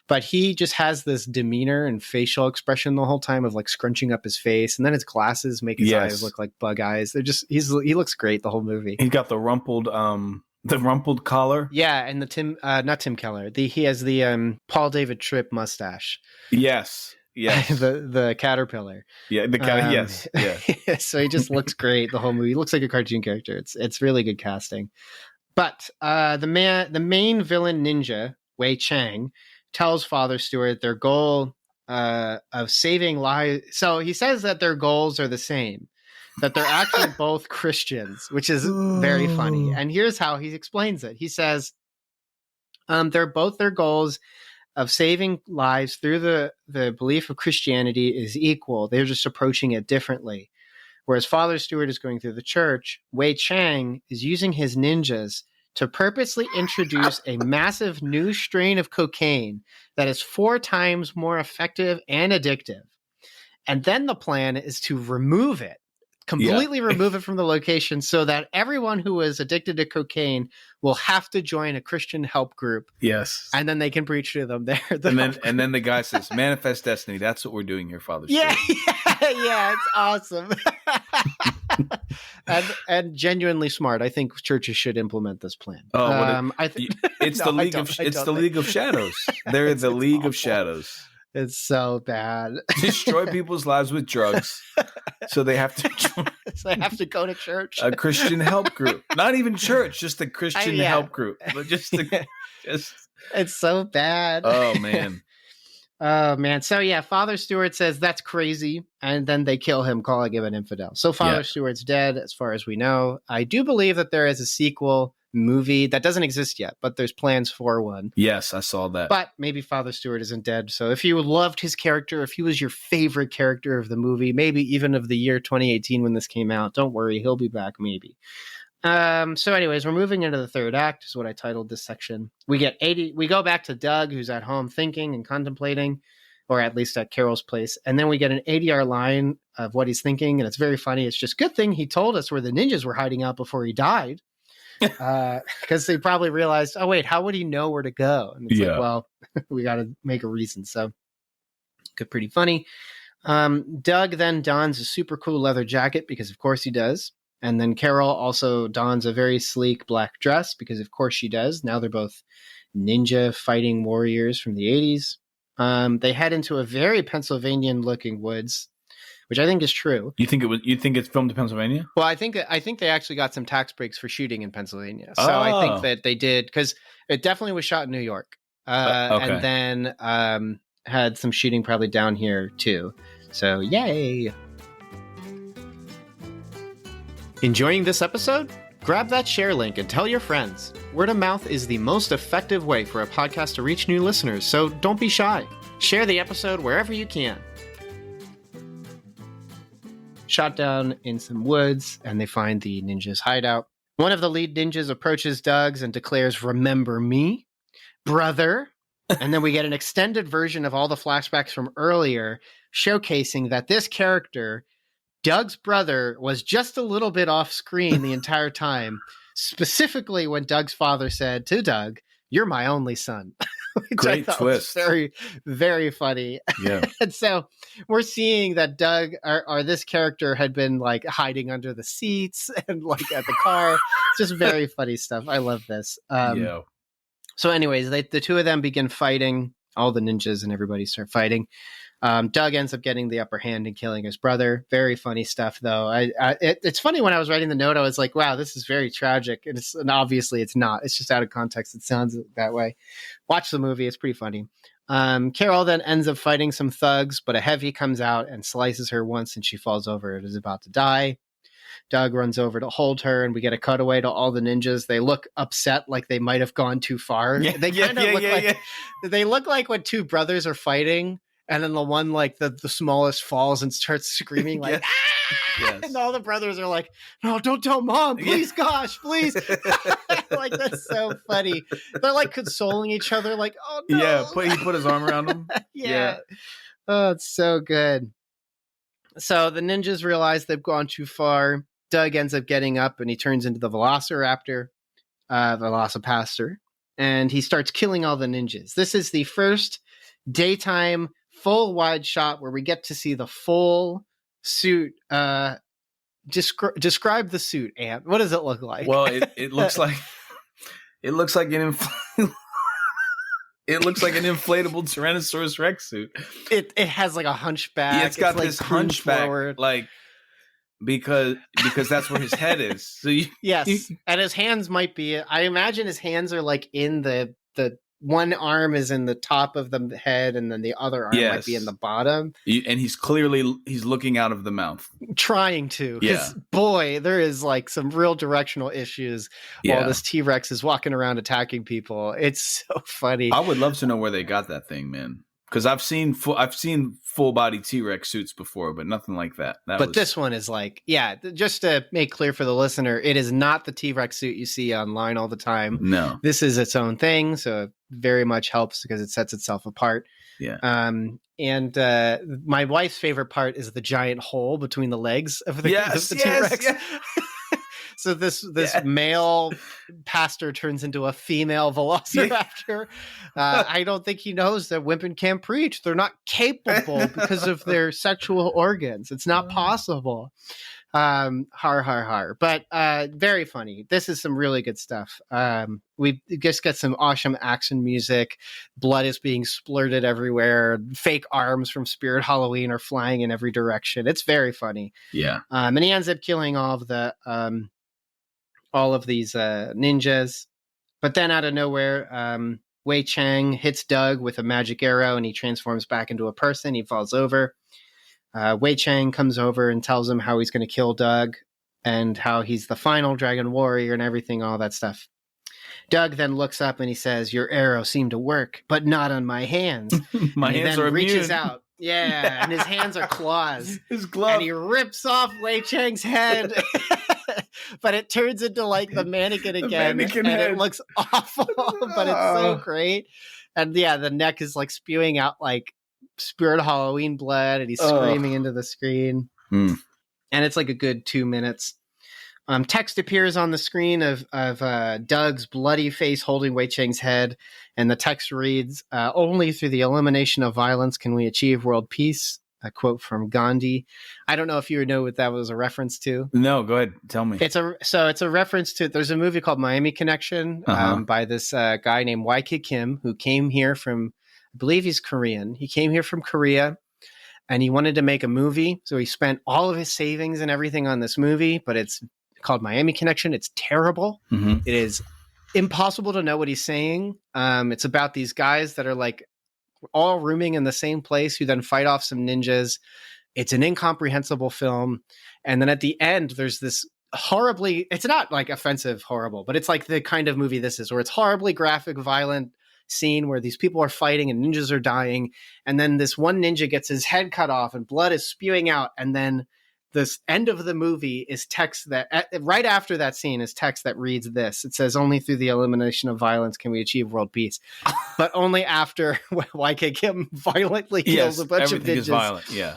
But he just has this demeanor and facial expression the whole time of like scrunching up his face, and then his glasses make his eyes look like bug eyes. He looks great the whole movie. He's got the rumpled collar. Yeah, and the not Tim Keller. He has the Paul David Tripp mustache. Yes. the caterpillar. Yeah, the caterpillar. Yes. Yeah. So he just looks great the whole movie. He looks like a cartoon character. It's really good casting. But the main villain ninja, Wei Chang, tells Father Stewart their goal of saving lives. So he says that their goals are the same, that they're actually both Christians, which is very funny. And here's how he explains it. He says their goals of saving lives through the belief of Christianity is equal. They're just approaching it differently. Whereas Father Stewart is going through the church, Wei Chang is using his ninjas to purposely introduce a massive new strain of cocaine that is 4 times more effective and addictive. And then the plan is to remove it, completely remove it from the location so that everyone who is addicted to cocaine will have to join a Christian help group. Yes. And then they can preach to them there. And then the guy says, "Manifest destiny. That's what we're doing here, Father." Yeah, it's awesome. and genuinely smart. I think churches should implement this plan. Oh, it's the League of Shadows. They're the League of Shadows. It's so bad. Destroy people's lives with drugs, so they have to go to church. A Christian help group, not even church, just a Christian help group. But it's so bad. Oh man. Oh man. So yeah, Father Stewart says that's crazy, and then they kill him, calling him an infidel. So Father Stewart's dead, as far as we know. I do believe that there is a sequel movie that doesn't exist yet, but there's plans for one. Yes, I saw that. But maybe Father Stewart isn't dead. So if you loved his character, if he was your favorite character of the movie, maybe even of the year 2018 when this came out, don't worry, he'll be back maybe. So anyways, we're moving into the third act, is what I titled this section. We go back to Doug, who's at home thinking and contemplating, or at least at Carol's place. And then we get an ADR line of what he's thinking. And it's very funny. It's just good thing he told us where the ninjas were hiding out before he died. Because they probably realized, oh wait, how would he know where to go? And it's like, well, we got to make a reason. So pretty funny. Doug then dons a super cool leather jacket because of course he does. And then Carol also dons a very sleek black dress because, of course, she does. Now they're both ninja fighting warriors from the 80s. They head into a very Pennsylvanian-looking woods, which I think is true. You think it's filmed in Pennsylvania? Well, I think they actually got some tax breaks for shooting in Pennsylvania. So I think that they did, because it definitely was shot in New York. Okay. And then had some shooting probably down here too. So yay. Enjoying this episode? Grab that share link and tell your friends. Word of mouth is the most effective way for a podcast to reach new listeners, so don't be shy. Share the episode wherever you can. Shot down in some woods, and they find the ninja's hideout. One of the lead ninjas approaches Doug's and declares, "Remember me, brother?" And then we get an extended version of all the flashbacks from earlier, showcasing that this character, Doug's brother, was just a little bit off screen the entire time, specifically when Doug's father said to Doug, "You're my only son." Which Great I thought twist. was very, very funny. Yeah. And so we're seeing that Doug, or this character, had been like hiding under the seats and like at the car. It's just very funny stuff. I love this. Yeah. So anyways, the two of them begin fighting. All the ninjas and everybody start fighting. Doug ends up getting the upper hand and killing his brother. Very funny stuff, though. It's funny, when I was writing the note, I was like, wow, this is very tragic. And obviously it's not. It's just out of context. It sounds that way. Watch the movie. It's pretty funny. Carol then ends up fighting some thugs, but a heavy comes out and slices her once, and she falls over and is about to die. Doug runs over to hold her, and we get a cutaway to all the ninjas. They look upset, like they might have gone too far. They kind of look like they look like when two brothers are fighting, and then the one, like the smallest, falls and starts screaming like, "Ah!" Yes. And all the brothers are like, "No, don't tell mom, please, gosh, please." Like, that's so funny. They're like consoling each other, like, "Oh no." Yeah, he put his arm around him. Yeah. Oh, it's so good. So the ninjas realize they've gone too far. Doug ends up getting up, and he turns into the VelociPastor, and he starts killing all the ninjas. This is the first daytime full wide shot where we get to see the full suit. Describe the suit, Ant. What does it look like? Well, it looks like it looks like an inflatable Tyrannosaurus Rex suit. It has like a hunchback. Yeah, it's got like this hunchback forward. like because that's where his head is. So yes, and his hands might be. I imagine his hands are like in the one arm is in the top of the head, and then the other arm might be in the bottom. And he's looking out of the mouth, trying to. Because boy, there is like some real directional issues while this T-Rex is walking around attacking people. It's so funny. I would love to know where they got that thing, man. Because I've seen full body T-Rex suits before, but nothing like that. This one is like, just to make clear for the listener, it is not the T-Rex suit you see online all the time. No, this is its own thing, so it very much helps because it sets itself apart. Yeah. And my wife's favorite part is the giant hole between the legs of the T-Rex. Yes. So this male pastor turns into a female velociraptor. I don't think he knows that women can't preach. They're not capable because of their sexual organs. It's not possible. Har, har, har. But very funny. This is some really good stuff. We just got some awesome action music. Blood is being splurted everywhere. Fake arms from Spirit Halloween are flying in every direction. It's very funny. Yeah. And he ends up killing all of these ninjas. But then out of nowhere, Wei Chang hits Doug with a magic arrow, and he transforms back into a person. He falls over. Wei Chang comes over and tells him how he's going to kill Doug and how he's the final dragon warrior and everything, all that stuff. Doug then looks up and he says, "Your arrow seemed to work, but not on my hands." My hands are immune. Reaches out. Yeah, and his hands are claws. His glove. And he rips off Wei Chang's head. But it turns into like the mannequin again. It looks awful, but it's so great. And the neck is like spewing out like Spirit Halloween blood, and he's screaming into the screen. And it's like a good 2 minutes. Text appears on the screen of Doug's bloody face holding Wei Chang's head, and the text reads, "Only through the elimination of violence can we achieve world peace." a quote from Gandhi. I don't know if you know what that was a reference to. No, go ahead. Tell me. It's a reference to, there's a movie called Miami Connection by this guy named YK Kim, who came here from, I believe he's Korean. He came here from Korea and he wanted to make a movie. So he spent all of his savings and everything on this movie, but it's called Miami Connection. It's terrible. Mm-hmm. It is impossible to know what he's saying. It's about these guys that are like all rooming in the same place who then fight off some ninjas. It's an incomprehensible film. And then at the end, there's this horribly, it's not like offensive, horrible, but it's like the kind of movie this is, where it's horribly graphic, violent scene where these people are fighting and ninjas are dying. And then this one ninja gets his head cut off and blood is spewing out. And then this end of the movie is text that right after that scene is text that reads this. It says, "Only through the elimination of violence can we achieve world peace," but only after YK Kim violently kills a bunch of ninjas. Is violent. Yeah.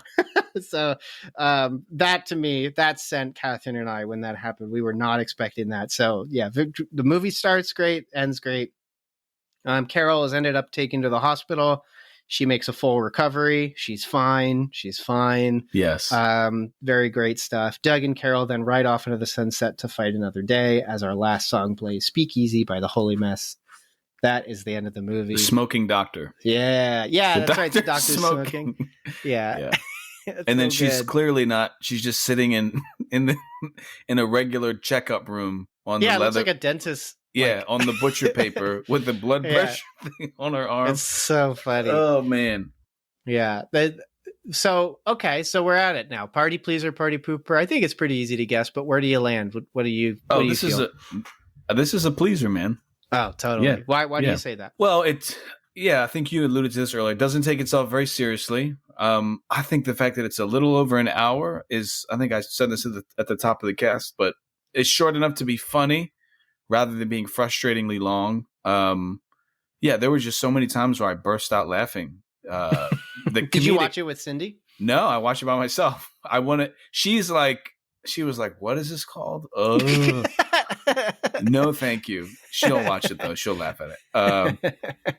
So that, to me, that sent Catherine and I, when that happened, we were not expecting that. So yeah, the movie starts great, ends great. Carol is ended up taken to the hospital. She makes a full recovery. She's fine. Yes. Very great stuff. Doug and Carol then ride off into the sunset to fight another day as our last song plays, "Speakeasy" by the Holy Mess. That is the end of the movie. The smoking doctor. Yeah. That's right. The doctor's smoking. Yeah. And then she's clearly not. She's just sitting in a regular checkup room on the leather. It looks like a dentist. Yeah, on the butcher paper with the blood pressure thing on her arm. It's so funny. Oh, man. Yeah. So we're at it now. Party pleaser, party pooper. I think it's pretty easy to guess, but where do you land? What do you feel? This is a pleaser, man. Oh, totally. Yeah. Why do you say that? Well, I think you alluded to this earlier. It doesn't take itself very seriously. I think the fact that it's a little over an hour is, I think I said this at the top of the cast, but it's short enough to be funny rather than being frustratingly long. There was just so many times where I burst out laughing. Did you watch it with Cindy? No, I watched it by myself. She was like, "What is this called?" No, thank you. She'll watch it though. She'll laugh at it.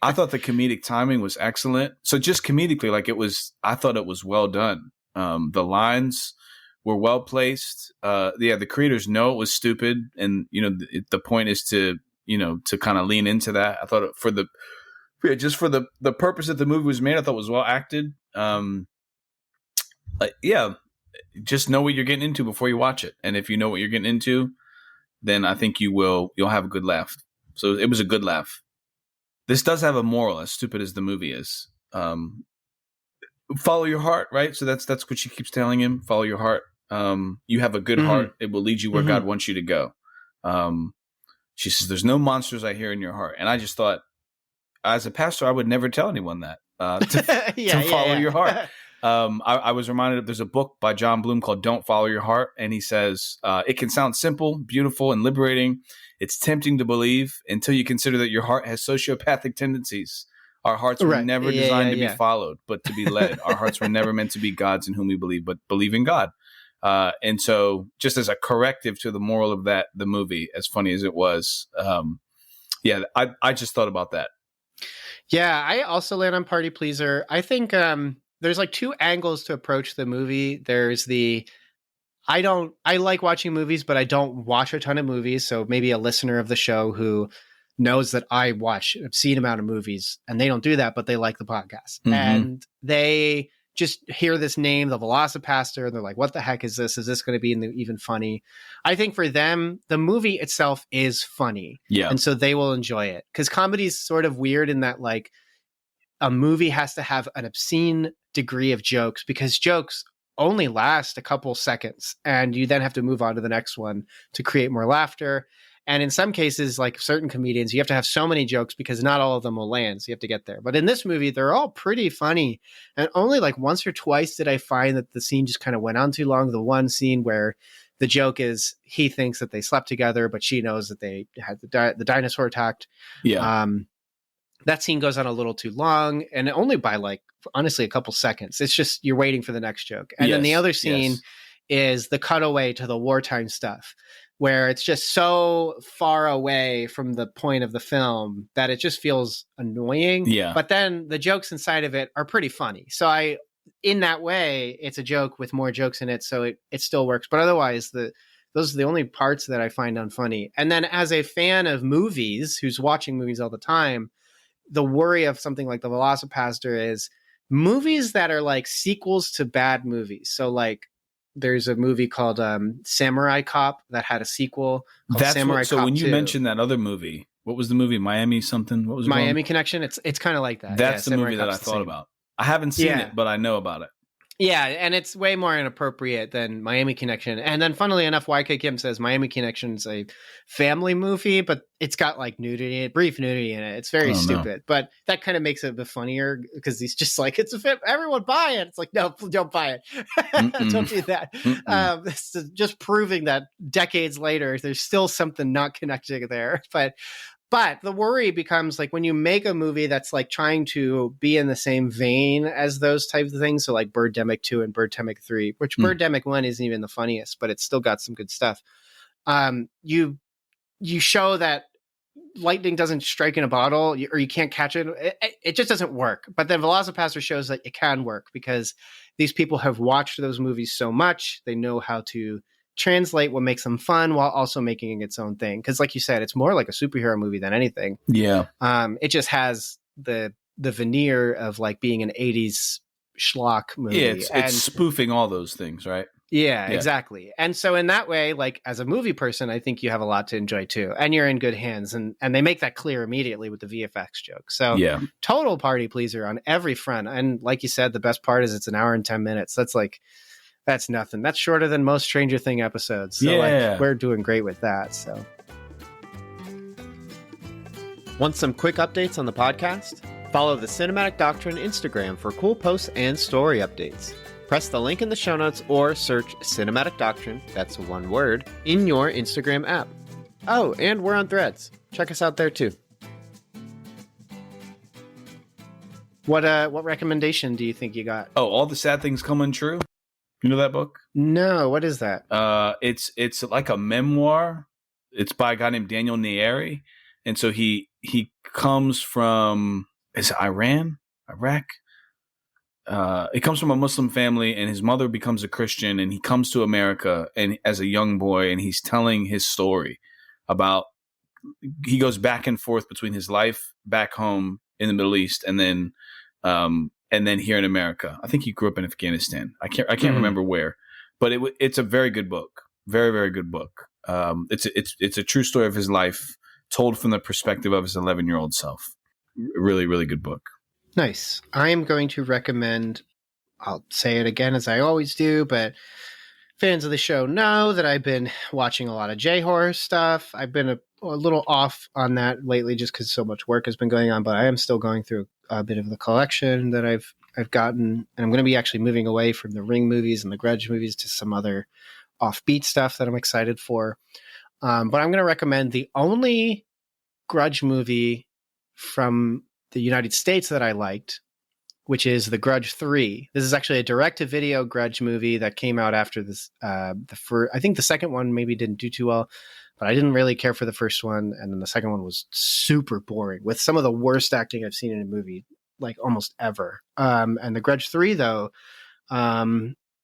I thought the comedic timing was excellent. So just comedically, I thought it was well done. The lines were well placed. The creators know it was stupid, and the point is to kind of lean into that. I thought for the purpose that the movie was made, I thought it was well acted. Just know what you're getting into before you watch it, and if you know what you're getting into, then I think you'll have a good laugh. So it was a good laugh. This does have a moral, as stupid as the movie is. Follow your heart, right? So that's what she keeps telling him. Follow your heart. You have a good heart. It will lead you where God wants you to go. She says, "There's no monsters I hear in your heart." And I just thought, as a pastor, I would never tell anyone that to follow your heart. I was reminded there's a book by John Bloom called "Don't Follow Your Heart," and he says it can sound simple, beautiful, and liberating. It's tempting to believe until you consider that your heart has sociopathic tendencies. Our hearts were never designed to be followed, but to be led. Our hearts were never meant to be gods in whom we believe, but believe in God. And so, just as a corrective to the moral of the movie, as funny as it was, I just thought about that. Yeah, I also land on party pleaser. I think there's like two angles to approach the movie. There's I like watching movies, but I don't watch a ton of movies. So maybe a listener of the show who knows that I watch an obscene amount of movies, and they don't do that, but they like the podcast. And they just hear this name, the VelociPastor, and they're like, "What the heck is this? Is this going to be even funny?" I think for them, the movie itself is funny. Yeah. And so they will enjoy it. Because comedy is sort of weird in that, like, a movie has to have an obscene degree of jokes, because jokes only last a couple seconds, and you then have to move on to the next one to create more laughter. And in some cases, like certain comedians, you have to have so many jokes because not all of them will land. So you have to get there. But in this movie, they're all pretty funny. And only like once or twice did I find that the scene just kind of went on too long. The one scene where the joke is he thinks that they slept together, but she knows that they had the dinosaur attacked. Yeah. That scene goes on a little too long, and only by like, honestly, a couple seconds. It's just you're waiting for the next joke. And then the other scene is the cutaway to the wartime stuff, where it's just so far away from the point of the film that it just feels annoying. Yeah. But then the jokes inside of it are pretty funny. So in that way, it's a joke with more jokes in it, so it still works. But otherwise, those are the only parts that I find unfunny. And then as a fan of movies, who's watching movies all the time, the worry of something like the VelociPastor is movies that are like sequels to bad movies. So like there's a movie called Samurai Cop that had a sequel called Samurai Cop when you 2. mentioned that other movie, what was the movie? Miami something? What was it Miami Connection? It's kind of like that. That's the movie that I thought about. I haven't seen it, but I know about it. Yeah, and it's way more inappropriate than Miami Connection. And then funnily enough, YK Kim says Miami Connection's a family movie, but it's got like nudity, brief nudity in it. It's very stupid. But that kind of makes it a bit funnier because he's just like, it's a film, everyone buy it. It's like, no, don't buy it. Don't do that. It's just proving that decades later, there's still something not connecting there. But the worry becomes like when you make a movie that's like trying to be in the same vein as those types of things. So like Birdemic 2 and Birdemic 3, which Birdemic 1 isn't even the funniest, but it's still got some good stuff. You show that lightning doesn't strike in a bottle or you can't catch it. It just doesn't work. But then VelociPastor shows that it can work because these people have watched those movies so much. They know how to translate what makes them fun while also making its own thing. Because like you said, it's more like a superhero movie than anything. Yeah. It just has the veneer of like being an 80s schlock movie. Yeah, it's spoofing all those things, right? Yeah, exactly. And so in that way, like as a movie person, I think you have a lot to enjoy too. And you're in good hands. And they make that clear immediately with the VFX joke. So total party pleaser on every front. And like you said, the best part is it's an hour and 10 minutes. That's nothing. That's shorter than most Stranger Thing episodes. So like, we're doing great with that. So, want some quick updates on the podcast? Follow the Cinematic Doctrine Instagram for cool posts and story updates. Press the link in the show notes or search Cinematic Doctrine, that's one word, in your Instagram app. Oh, and we're on Threads. Check us out there too. What recommendation do you think you got? Oh, All the Sad Things Come Untrue. You know that book? No, what is that? It's like a memoir. It's by a guy named Daniel Nayeri, and so he comes from Iraq. He comes from a Muslim family, and his mother becomes a Christian, and he comes to America and as a young boy, and he's telling his story about. He goes back and forth between his life back home in the Middle East, and then here in America. I think he grew up in Afghanistan. I can't remember where, but it's a very good book. Very, very good book. It's a true story of his life told from the perspective of his 11-year-old self. Really, really good book. Nice. I am going to recommend, I'll say it again as I always do, but fans of the show know that I've been watching a lot of J-horror stuff. I've been a little off on that lately just because so much work has been going on, but I am still going through a bit of the collection that I've gotten, and I'm going to be actually moving away from the Ring movies and the Grudge movies to some other offbeat stuff that I'm excited for. But I'm going to recommend the only Grudge movie from the United States that I liked, which is The Grudge 3. This is actually a direct-to-video Grudge movie that came out after this. I think the second one maybe didn't do too well, but I didn't really care for the first one, and then the second one was super boring, with some of the worst acting I've seen in a movie, like almost ever. And The Grudge 3, though,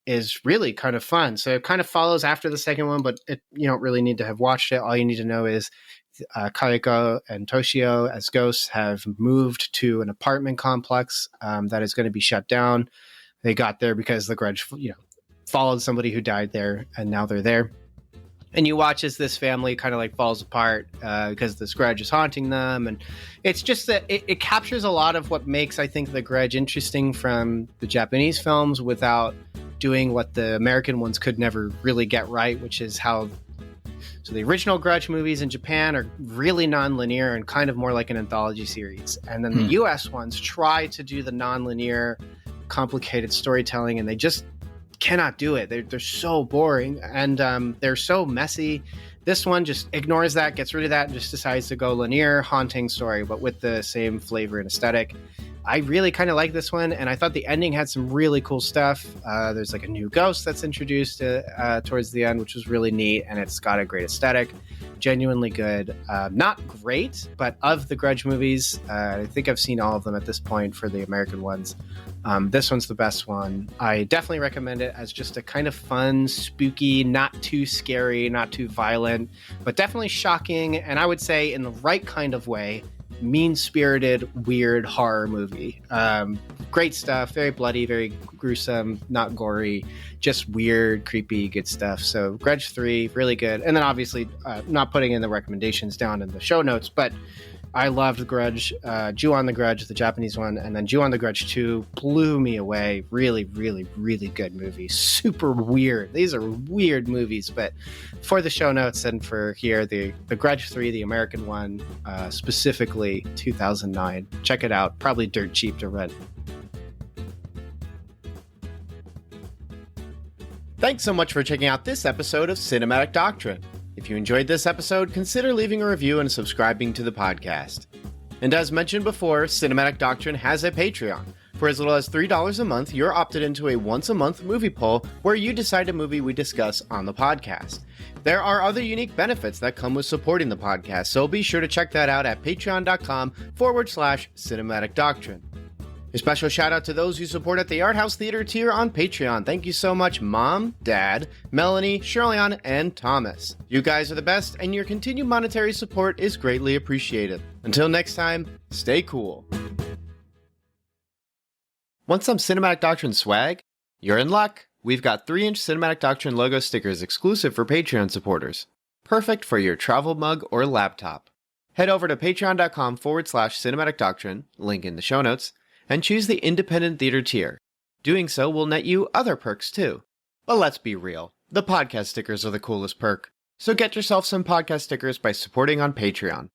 is really kind of fun. So it kind of follows after the second one, but you don't really need to have watched it. All you need to know is Kayako and Toshio as ghosts have moved to an apartment complex that is going to be shut down. They got there because the Grudge, followed somebody who died there, and now they're there. And you watch as this family kind of like falls apart because this Grudge is haunting them. And it's just that it captures a lot of what makes, I think, the Grudge interesting from the Japanese films without doing what the American ones could never really get right, which is how... So the original Grudge movies in Japan are really non-linear and kind of more like an anthology series. And then the US ones try to do the non-linear, complicated storytelling, and they just cannot do it. They're so boring, and they're so messy. This one just ignores that, gets rid of that, and just decides to go linear, haunting story, but with the same flavor and aesthetic. I really kind of like this one, and I thought the ending had some really cool stuff. There's like a new ghost that's introduced towards the end, which was really neat, and it's got a great aesthetic. genuinely good. Not great, but of the Grudge movies, I think I've seen all of them at this point for the American ones. This one's the best one. I definitely recommend it as just a kind of fun, spooky, not too scary, not too violent, but definitely shocking, and I would say in the right kind of way, mean-spirited, weird horror movie. Great stuff, very bloody, very gruesome, not gory, just weird, creepy, good stuff. So Grudge 3, really good. And then obviously, not putting in the recommendations down in the show notes, but I loved Grudge, Ju-on the Grudge, the Japanese one, and then Ju-on the Grudge 2 blew me away. Really, really, really good movie. Super weird. These are weird movies, but for the show notes and for here, the Grudge 3, the American one, specifically 2009. Check it out. Probably dirt cheap to rent. Thanks so much for checking out this episode of Cinematic Doctrine. If you enjoyed this episode, consider leaving a review and subscribing to the podcast. And as mentioned before, Cinematic Doctrine has a Patreon. For as little as $3 a month, you're opted into a once-a-month movie poll where you decide a movie we discuss on the podcast. There are other unique benefits that come with supporting the podcast, so be sure to check that out at patreon.com/Cinematic Doctrine. A special shout out to those who support at the Art House Theater tier on Patreon. Thank you so much, Mom, Dad, Melanie, Shirley-Ann, and Thomas. You guys are the best, and your continued monetary support is greatly appreciated. Until next time, stay cool. Want some Cinematic Doctrine swag? You're in luck. We've got 3-inch Cinematic Doctrine logo stickers exclusive for Patreon supporters. Perfect for your travel mug or laptop. Head over to patreon.com/Cinematic Doctrine, link in the show notes, and choose the independent theater tier. Doing so will net you other perks too. But let's be real, the podcast stickers are the coolest perk. So get yourself some podcast stickers by supporting on Patreon.